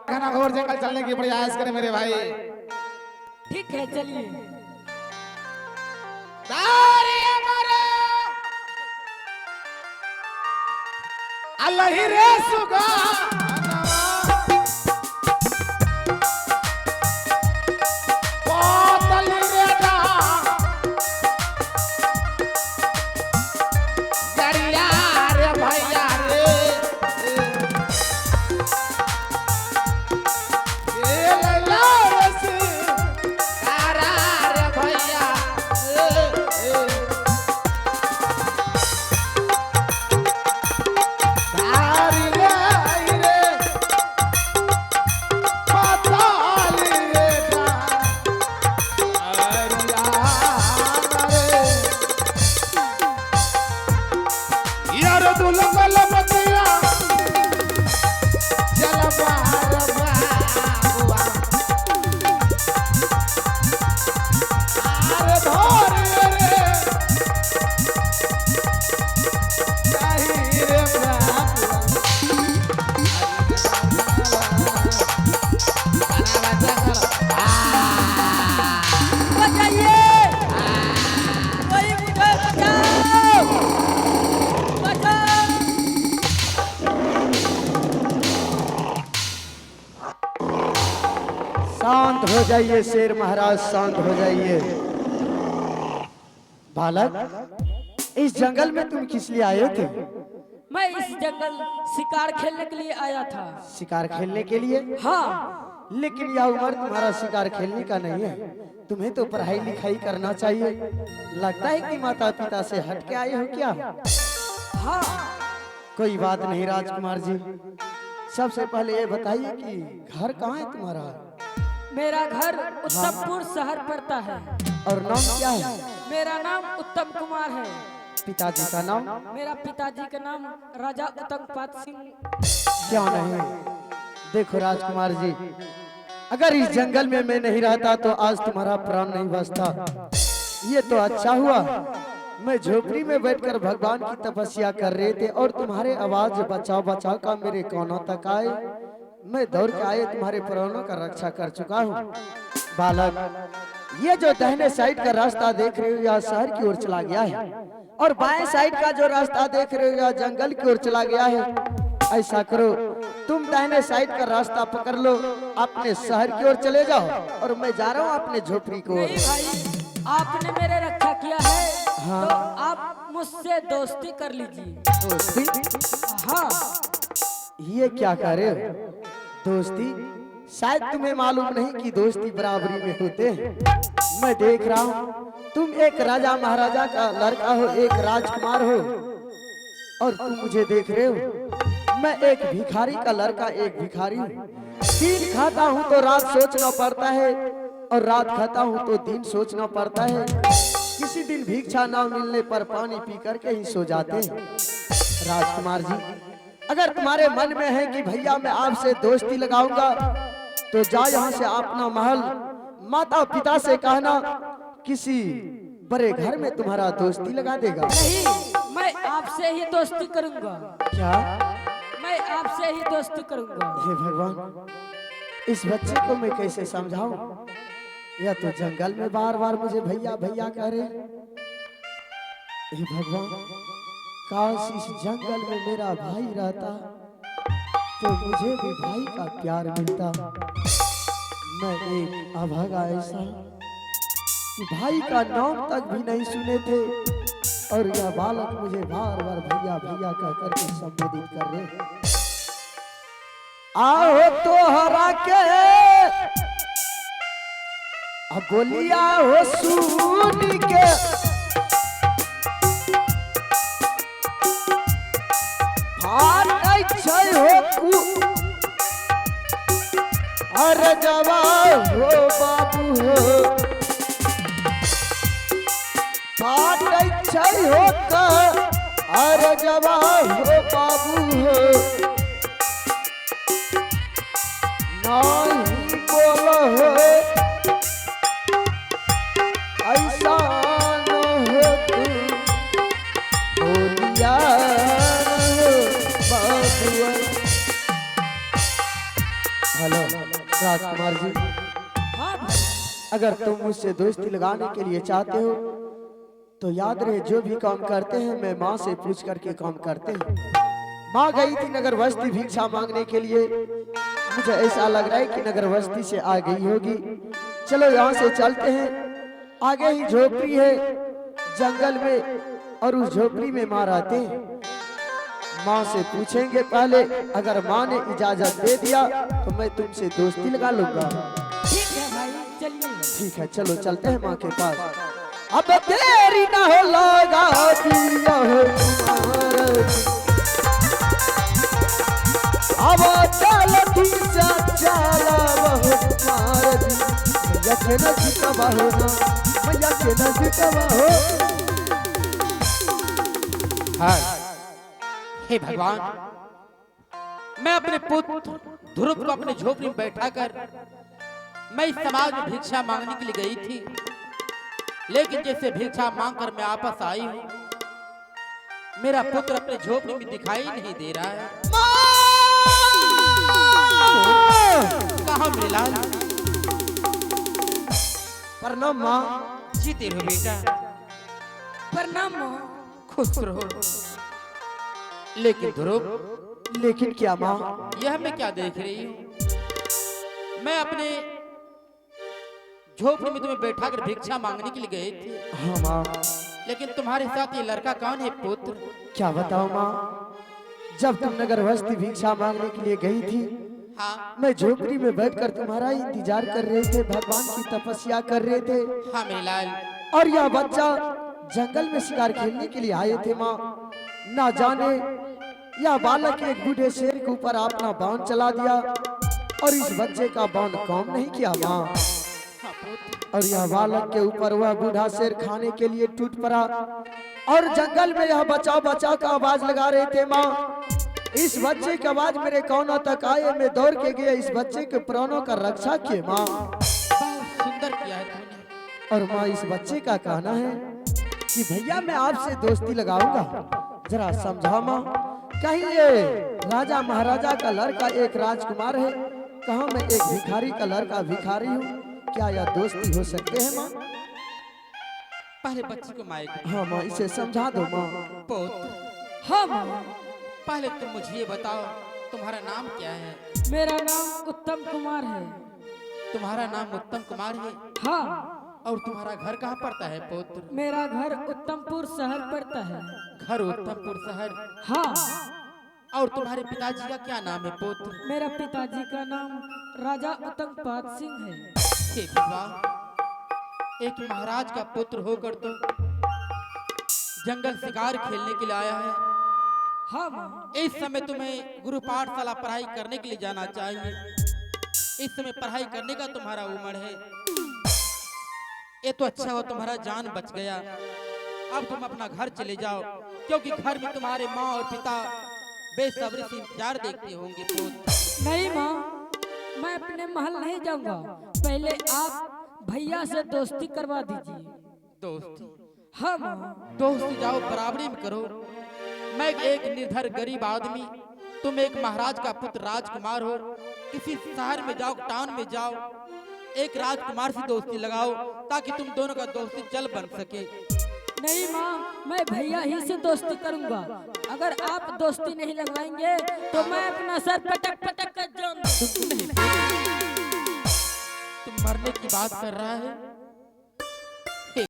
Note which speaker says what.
Speaker 1: घना घोर जंगल चलने की प्रयास करें मेरे भाई।
Speaker 2: ठीक है चलिए।
Speaker 1: अल्लाह ही रे सुगा
Speaker 3: शांत हो जाइए शेर महाराज, शांत हो जाइए। बालक, इस जंगल में तुम किस लिए आए थे?
Speaker 2: मैं इस जंगल शिकार खेलने के लिए आया था।
Speaker 3: शिकार खेलने के लिए?
Speaker 2: हाँ।
Speaker 3: लेकिन यह उम्र तुम्हारा शिकार खेलने का नहीं है। तुम्हें तो पढ़ाई लिखाई करना चाहिए। लगता है कि माता पिता से हट के आए हो क्या?
Speaker 2: हाँ।
Speaker 3: कोई बात नहीं राजकुमार जी। सबसे पहले ये बताइए कि घर कहाँ है तुम्हारा?
Speaker 2: मेरा घर उत्तमपुर शहर पड़ता है।
Speaker 3: और नाम क्या है?
Speaker 2: मेरा नाम उत्तम कुमार है।
Speaker 3: पिताजी का नाम?
Speaker 2: मेरा पिताजी का नाम राजा उत्तमपाद सिंह।
Speaker 3: क्यों नहीं? देखो राजकुमार जी, अगर इस जंगल में मैं नहीं रहता तो आज तुम्हारा प्राण नहीं बचता। ये तो अच्छा हुआ मैं झोपड़ी में बैठकर भगवान की तपस्या कर रहे थे और तुम्हारे आवाज बचाओ बचाओ का मेरे कानों तक आए। मैं दौड़ के आए तुम्हारे प्राणों का रक्षा कर चुका हूँ। बालक, ये जो दाहिने साइड का रास्ता देख रहे हो यह शहर की ओर चला गया है, और बाएं साइड का जो रास्ता देख रहे हो यह जंगल की ओर चला गया है। ऐसा करो, तुम दाहिने साइड का रास्ता पकड़ लो, अपने शहर की ओर चले जाओ और मैं जा रहा हूँ अपने झोपड़ी को।
Speaker 2: नहीं भाई, आपने मेरे रक्षा किया है।
Speaker 3: हाँ।
Speaker 2: तो आप मुझसे दोस्ती कर लीजिए।
Speaker 3: दोस्ती?
Speaker 2: हाँ।
Speaker 3: ये क्या कर रहे हो? दोस्ती? शायद तुम्हें मालूम नहीं कि दोस्ती बराबरी में होते हैं। मैं देख रहा हूँ तुम एक राजा महाराजा का लड़का हो, एक राजकुमार हो, और तुम मुझे देख रहे हो। मैं एक भिखारी का लड़का, एक भिखारी हूँ। दिन खाता हूँ तो रात सोचना पड़ता है, और रात खाता हूँ तो दिन सोचना पड़ता है। किसी दिन भिक्षा ना मिलने पर पानी पी करके ही सो जाते हैं। राजकुमार जी, अगर तुम्हारे मन में है कि भैया मैं आपसे दोस्ती लगाऊंगा तो जाओ यहाँ से अपना महल, माता पिता से कहना किसी बड़े घर में तुम्हारा दोस्ती लगा देगा।
Speaker 2: नहीं, मैं आपसे ही दोस्ती करूंगा।
Speaker 3: क्या?
Speaker 2: मैं आपसे ही दोस्ती करूंगा।
Speaker 3: हे भगवान, इस बच्चे को मैं कैसे समझाऊं? यह तो जंगल में बार बार मुझे भैया भैया कह रहे। हे भगवान, काश इस जंगल में मेरा भाई रहता तो मुझे भी भाई का प्यार मिलता। मैं एक अभागा ऐसा कि भाई का नाम तक भी नहीं सुने थे, और यह बालक मुझे बार बार भैया भैया कह करके संबोधित कर रहे। आओ तो हरा के अब बोलिया हो सुन के, अरे जवान हो बाबू हो, फाट हो का, अरे जवान हो बाबू हो, नहीं बोलो हो ऐसा न हो तू बोलिया बाबू। हेलो राजकुमार जी,
Speaker 2: हाँ भाई।
Speaker 3: अगर तुम मुझसे दोस्ती लगाने के लिए चाहते हो तो याद रहे जो भी काम करते हैं मैं माँ से पूछ करके काम करते हैं। माँ गई थी नगर बस्ती भिक्षा मांगने के लिए, मुझे ऐसा लग रहा है कि नगर बस्ती से आ गई होगी। चलो यहाँ से चलते हैं, आगे ही झोपड़ी है जंगल में और उस झोपड़ी में माँ रहते हैं। माँ से पूछेंगे पहले, अगर माँ ने इजाजत दे दिया तो मैं तुमसे दोस्ती लगा लूंगा।
Speaker 2: ठीक है भाई, चलिए।
Speaker 3: ठीक है चलो चलते हैं माँ के पास। अब देरी ना हो लगा दिया हो तुम्हारा, अब चलती सा चला बहु तुम्हारा जी, मैया के नजीक बहो ना, मैया के नजीक बहो।
Speaker 4: हाँ हे भगवान, मैं अपने पुत्र ध्रुव को अपने झोपड़ी में बैठा कर मैं इस समाज में भिक्षा मांगने के लिए गई थी, लेकिन जैसे भिक्षा मांग कर मैं वापस आई हूँ, मेरा पुत्र अपने झोपड़ी में दिखाई नहीं दे रहा है। कहाँ मिला?
Speaker 3: प्रणाम माँ।
Speaker 4: जीते हो बेटा,
Speaker 2: प्रणाम माँ।
Speaker 4: खुश रहो। लेकिन ध्रुव,
Speaker 3: लेकिन क्या माँ?
Speaker 4: यह मैं क्या देख रही हूँ? मैं अपने झोपड़ी में तुम्हें बैठा कर भिक्षा मांगने के लिए गए थे,
Speaker 3: हाँ माँ।
Speaker 4: लेकिन तुम्हारे साथ ये लड़का कौन है पुत्र?
Speaker 3: क्या बताओ माँ, जब तुम नगर बस्ती भिक्षा मांगने के लिए गई थी,
Speaker 4: हाँ
Speaker 3: मैं झोपड़ी में बैठकर तुम्हारा इंतजार कर रहे थे, भगवान की तपस्या कर रहे थे।
Speaker 4: हाँ मेरे लाल,
Speaker 3: और यह बच्चा जंगल में शिकार खेलने के लिए आए थे माँ। ना जाने यह बालक एक बूढ़े शेर के ऊपर अपना बाण चला दिया और इस बच्चे का बाण काम नहीं किया माँ।
Speaker 4: हाँ पुत्र,
Speaker 3: और यह बालक के ऊपर वह बूढ़ा शेर खाने के लिए टूट पड़ा और जंगल में यह बचाओ बचाओ का आवाज लगा रहे थे माँ। इस बच्चे की आवाज मेरे कानों तक आए, मैं दौड़ के गया, इस बच्चे के प्राणों का रक्षा किए माँ।
Speaker 4: बहुत सुंदर किया है तूने।
Speaker 3: और माँ इस बच्चे का कहना है कि भैया मैं आपसे दोस्ती लगाऊंगा, जरा समझा माँ। कहीं ये राजा महाराजा का लड़का एक राजकुमार है, कहाँ मैं एक भिखारी का लड़का भिखारी हूँ, क्या यह दोस्ती हो सकते हैं माँ?
Speaker 4: पहले बच्चे को मायके,
Speaker 3: हाँ माँ इसे समझा दो माँ।
Speaker 4: पुत्र
Speaker 2: हाँ माँ।
Speaker 4: पहले तुम मुझे ये बताओ, तुम्हारा नाम क्या है?
Speaker 2: मेरा नाम उत्तम कुमार है।
Speaker 4: तुम्हारा नाम उत्तम कुमार है?
Speaker 2: हाँ।
Speaker 4: और तुम्हारा घर कहाँ पड़ता है पुत्र?
Speaker 2: मेरा घर उत्तमपुर शहर पड़ता है।
Speaker 4: घर उत्तमपुर शहर।
Speaker 2: हाँ।
Speaker 4: और तुम्हारे पिताजी का क्या नाम है पुत्र?
Speaker 2: मेरा पिताजी का नाम राजा उत्तमपाद सिंह है।
Speaker 4: हे भगवान, एक महाराज का पुत्र होकर तो जंगल शिकार खेलने के लिए आया है।
Speaker 2: हाँ माँ।
Speaker 4: इस समय तुम्हें गुरु पाठशाला पढ़ाई करने के लिए जाना चाहिए। इस समय पढ़ाई करने का तुम्हारा उम्र है। ये तो अच्छा हो तुम्हारा जान बच गया। अब तुम अपना घर चले जाओ, क्योंकि घर में तुम्हारे माँ और पिता बेसब्री से इंतजार देखते होंगे पुत्र।
Speaker 2: नहीं माँ, मैं अपने महल नहीं जाऊंगा, पहले आप भैया से दोस्ती करवा दीजिए।
Speaker 4: दोस्ती?
Speaker 2: हाँ माँ।
Speaker 4: दोस्ती जाओ, बराबरी में करो। मैं एक निर्धर गरीब आदमी, तुम एक महाराज का पुत्र राजकुमार हो। किसी शहर में जाओ, टाउन में जाओ, एक राजकुमार से दोस्ती लगाओ ताकि तुम दोनों का दोस्ती जल बन सके।
Speaker 2: नहीं माँ, मैं भैया ही से दोस्ती करूंगा। अगर आप दोस्ती नहीं लगवाएंगे तो मैं अपना सर पटक पटक कर जान दूंगा।
Speaker 4: तुम मरने की बात कर रहा है?